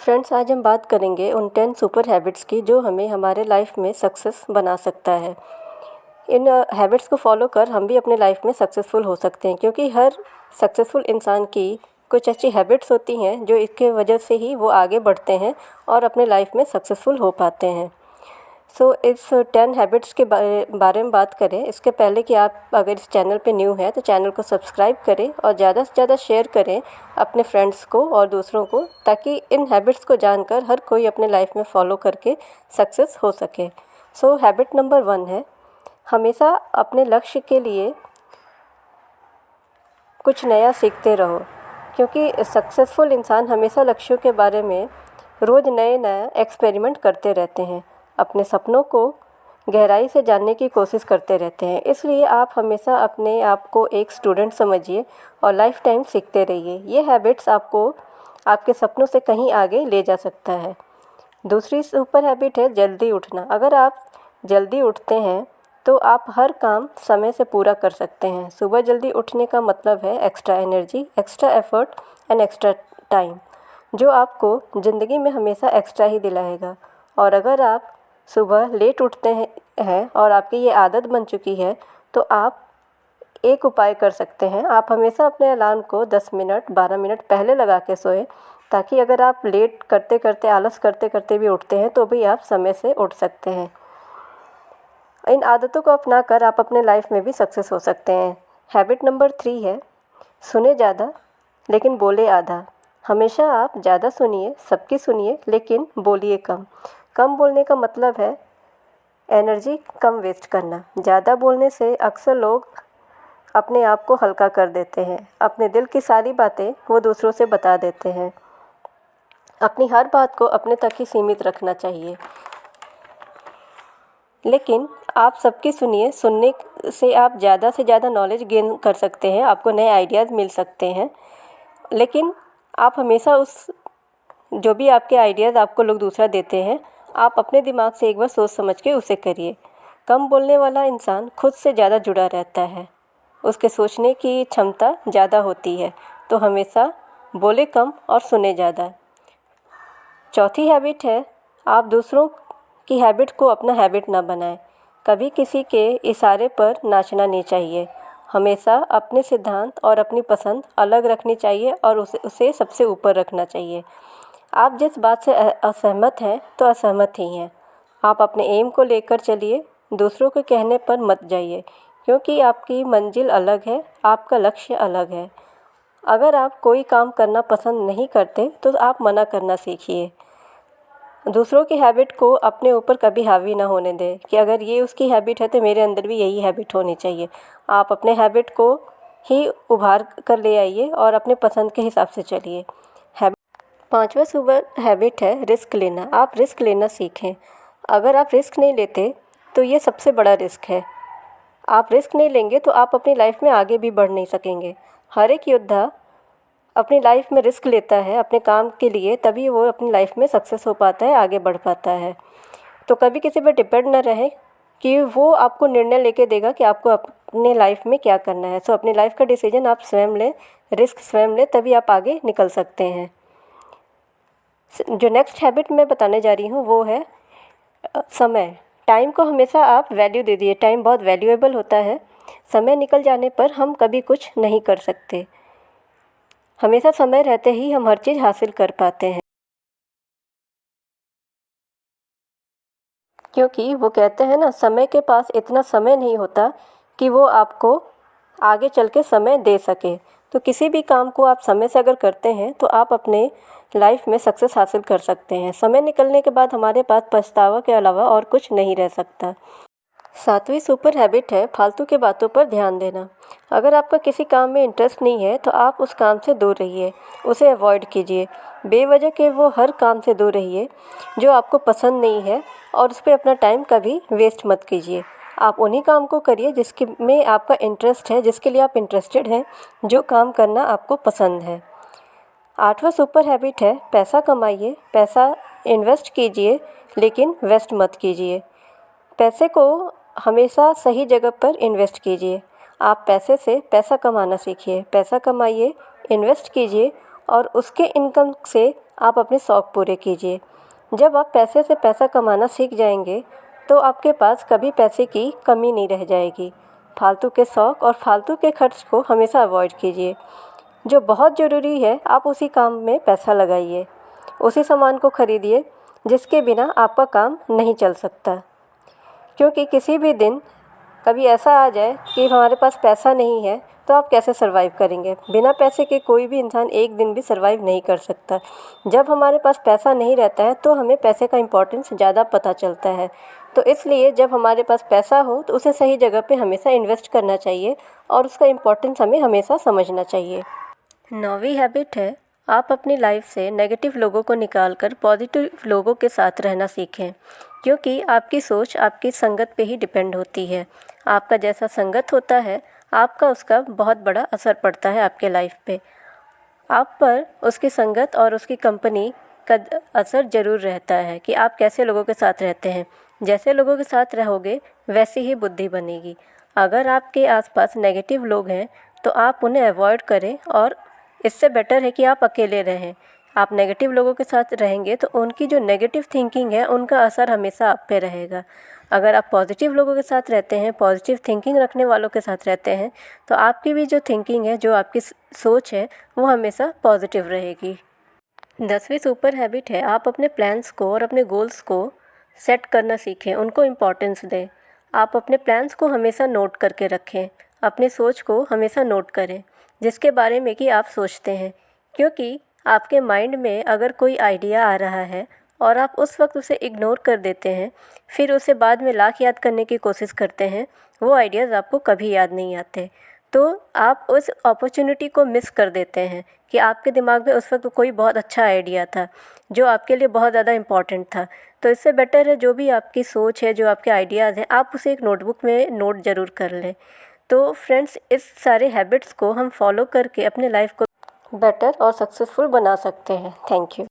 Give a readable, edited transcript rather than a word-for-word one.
Friends, आज हम बात करेंगे उन 10 सुपर हैबिट्स की जो हमें हमारे लाइफ में सक्सेस बना सकता है। इन हैबिट्स को फॉलो कर हम भी अपने लाइफ में सक्सेसफुल हो सकते हैं, क्योंकि हर सक्सेसफुल इंसान की कुछ अच्छी हैबिट्स होती हैं जो इसके वजह से ही वो आगे बढ़ते हैं और अपने लाइफ में सक्सेसफुल हो पाते हैं। इस 10 हैबिट्स के बारे में बात करें, इसके पहले कि आप अगर इस चैनल पे न्यू हैं तो चैनल को सब्सक्राइब करें और ज़्यादा से ज़्यादा शेयर करें अपने फ्रेंड्स को और दूसरों को, ताकि इन हैबिट्स को जानकर हर कोई अपने लाइफ में फॉलो करके सक्सेस हो सके। हैबिट नंबर 1 है, हमेशा अपने लक्ष्य के लिए कुछ नया सीखते रहो, क्योंकि सक्सेसफुल इंसान हमेशा लक्ष्यों के बारे में रोज़ नए नया एक्सपेरिमेंट करते रहते हैं, अपने सपनों को गहराई से जानने की कोशिश करते रहते हैं। इसलिए आप हमेशा अपने आप को एक स्टूडेंट समझिए और लाइफ टाइम सीखते रहिए। ये हैबिट्स आपको आपके सपनों से कहीं आगे ले जा सकता है। दूसरी सुपर हैबिट है जल्दी उठना। अगर आप जल्दी उठते हैं तो आप हर काम समय से पूरा कर सकते हैं। सुबह जल्दी उठने का मतलब है extra energy, extra effort and extra time, जो आपको ज़िंदगी में हमेशा एक्स्ट्रा ही दिलाएगा। और अगर आप सुबह लेट उठते हैं और आपकी ये आदत बन चुकी है, तो आप एक उपाय कर सकते हैं। आप हमेशा अपने अलार्म को 10 मिनट 12 मिनट पहले लगा के सोएं, ताकि अगर आप लेट करते करते आलस करते करते भी उठते हैं तो भी आप समय से उठ सकते हैं। इन आदतों को अपनाकर आप अपने लाइफ में भी सक्सेस हो सकते हैं। हैबिट नंबर 3 है, सुने ज़्यादा लेकिन बोले आधा। हमेशा आप ज़्यादा सुनिए, सबकी सुनिए, लेकिन बोलिए कम। कम बोलने का मतलब है एनर्जी कम वेस्ट करना। ज़्यादा बोलने से अक्सर लोग अपने आप को हल्का कर देते हैं, अपने दिल की सारी बातें वो दूसरों से बता देते हैं। अपनी हर बात को अपने तक ही सीमित रखना चाहिए, लेकिन आप सबकी सुनिए। सुनने से आप ज़्यादा से ज़्यादा नॉलेज गेन कर सकते हैं, आपको नए आइडियाज़ मिल सकते हैं। लेकिन आप हमेशा जो भी आपके आइडियाज़ आपको लोग दूसरा देते हैं, आप अपने दिमाग से एक बार सोच समझ के उसे करिए। कम बोलने वाला इंसान खुद से ज़्यादा जुड़ा रहता है, उसके सोचने की क्षमता ज़्यादा होती है। तो हमेशा बोले कम और सुने ज़्यादा। चौथी हैबिट है, आप दूसरों की हैबिट को अपना हैबिट ना बनाएं। कभी किसी के इशारे पर नाचना नहीं चाहिए। हमेशा अपने सिद्धांत और अपनी पसंद अलग रखनी चाहिए और उसे सबसे ऊपर रखना चाहिए। आप जिस बात से असहमत हैं तो असहमत ही हैं। आप अपने एम को लेकर चलिए, दूसरों के कहने पर मत जाइए, क्योंकि आपकी मंजिल अलग है, आपका लक्ष्य अलग है। अगर आप कोई काम करना पसंद नहीं करते तो आप मना करना सीखिए। दूसरों की हैबिट को अपने ऊपर कभी हावी ना होने दें कि अगर ये उसकी हैबिट है तो मेरे अंदर भी यही हैबिट होनी चाहिए। आप अपने हैबिट को ही उभार कर ले आइए और अपने पसंद के हिसाब से चलिए। पांचवा सुपर हैबिट है रिस्क लेना। आप रिस्क लेना सीखें। अगर आप रिस्क नहीं लेते तो ये सबसे बड़ा रिस्क है। आप रिस्क नहीं लेंगे तो आप अपनी लाइफ में आगे भी बढ़ नहीं सकेंगे। हर एक योद्धा अपनी लाइफ में रिस्क लेता है अपने काम के लिए, तभी वो अपनी लाइफ में सक्सेस हो पाता है, आगे बढ़ पाता है। तो कभी किसी पर डिपेंड ना रहे कि वो आपको निर्णय लेके देगा कि आपको अपने लाइफ में क्या करना है। अपनी लाइफ का डिसीजन आप स्वयं लें, रिस्क स्वयं लें, तभी आप आगे निकल सकते हैं। जो नेक्स्ट हैबिट मैं बताने जा रही हूँ वो है समय। टाइम को हमेशा आप वैल्यू दे दिए। टाइम बहुत वैल्यूएबल होता है। समय निकल जाने पर हम कभी कुछ नहीं कर सकते। हमेशा समय रहते ही हम हर चीज़ हासिल कर पाते हैं, क्योंकि वो कहते हैं ना, समय के पास इतना समय नहीं होता कि वो आपको आगे चल के समय दे सके। तो किसी भी काम को आप समय से अगर करते हैं तो आप अपने लाइफ में सक्सेस हासिल कर सकते हैं। समय निकलने के बाद हमारे पास पछतावा के अलावा और कुछ नहीं रह सकता। सातवीं सुपर हैबिट है फालतू की बातों पर ध्यान देना। अगर आपका किसी काम में इंटरेस्ट नहीं है तो आप उस काम से दूर रहिए, उसे अवॉइड कीजिए। बेवजह के वो हर काम से दूर रहिए जो आपको पसंद नहीं है, और उस पर अपना टाइम कभी वेस्ट मत कीजिए। आप उन्हीं काम को करिए जिसके में आपका इंटरेस्ट है, जिसके लिए आप इंटरेस्टेड हैं, जो काम करना आपको पसंद है। आठवां सुपर हैबिट है पैसा कमाइए, पैसा इन्वेस्ट कीजिए, लेकिन वेस्ट मत कीजिए। पैसे को हमेशा सही जगह पर इन्वेस्ट कीजिए। आप पैसे से पैसा कमाना सीखिए। पैसा कमाइए, इन्वेस्ट कीजिए और उसके इनकम से आप अपने शौक़ पूरे कीजिए। जब आप पैसे से पैसा कमाना सीख जाएंगे तो आपके पास कभी पैसे की कमी नहीं रह जाएगी। फालतू के शौक़ और फालतू के खर्च को हमेशा अवॉइड कीजिए। जो बहुत ज़रूरी है आप उसी काम में पैसा लगाइए, उसी सामान को खरीदिए जिसके बिना आपका काम नहीं चल सकता। क्योंकि किसी भी दिन कभी ऐसा आ जाए कि हमारे पास पैसा नहीं है तो आप कैसे सर्वाइव करेंगे। बिना पैसे के कोई भी इंसान एक दिन भी सर्वाइव नहीं कर सकता। जब हमारे पास पैसा नहीं रहता है तो हमें पैसे का इम्पोर्टेंस ज़्यादा पता चलता है। तो इसलिए जब हमारे पास पैसा हो तो उसे सही जगह पे हमेशा इन्वेस्ट करना चाहिए और उसका इम्पोर्टेंस हमें हमेशा समझना चाहिए। 9वीं हैबिट है, आप अपनी लाइफ से नेगेटिव लोगों को निकाल कर पॉजिटिव लोगों के साथ रहना सीखें। क्योंकि आपकी सोच आपकी संगत पे ही डिपेंड होती है। आपका जैसा संगत होता है आपका उसका बहुत बड़ा असर पड़ता है आपके लाइफ पे। आप पर उसकी संगत और उसकी कंपनी का असर ज़रूर रहता है कि आप कैसे लोगों के साथ रहते हैं। जैसे लोगों के साथ रहोगे वैसी ही बुद्धि बनेगी। अगर आपके आसपास नेगेटिव लोग हैं तो आप उन्हें अवॉइड करें और इससे बेटर है कि आप अकेले रहें। आप नेगेटिव लोगों के साथ रहेंगे तो उनकी जो नेगेटिव थिंकिंग है उनका असर हमेशा आप पे रहेगा। अगर आप पॉजिटिव लोगों के साथ रहते हैं, पॉजिटिव थिंकिंग रखने वालों के साथ रहते हैं तो आपकी भी जो थिंकिंग है, जो आपकी सोच है वो हमेशा पॉजिटिव रहेगी। 10वीं सुपर हैबिट है, आप अपने प्लान्स को और अपने गोल्स को सेट करना सीखें, उनको इम्पोर्टेंस दें। आप अपने प्लान्स को हमेशा नोट करके रखें, अपनी सोच को हमेशा नोट करें जिसके बारे में कि आप सोचते हैं। क्योंकि आपके माइंड में अगर कोई आइडिया आ रहा है और आप उस वक्त उसे इग्नोर कर देते हैं, फिर उसे बाद में लाख याद करने की कोशिश करते हैं, वो आइडियाज़ आपको कभी याद नहीं आते। तो आप उस अपॉर्चुनिटी को मिस कर देते हैं कि आपके दिमाग में उस वक्त कोई बहुत अच्छा आइडिया था जो आपके लिए बहुत ज़्यादा इम्पॉर्टेंट था। तो इससे बेटर है जो भी आपकी सोच है, जो आपके आइडियाज़ हैं, आप उसे एक नोटबुक में नोट ज़रूर कर लें। तो फ्रेंड्स, इस सारे हैबिट्स को हम फॉलो करके अपने लाइफ को बेटर और सक्सेसफुल बना सकते हैं। Thank you.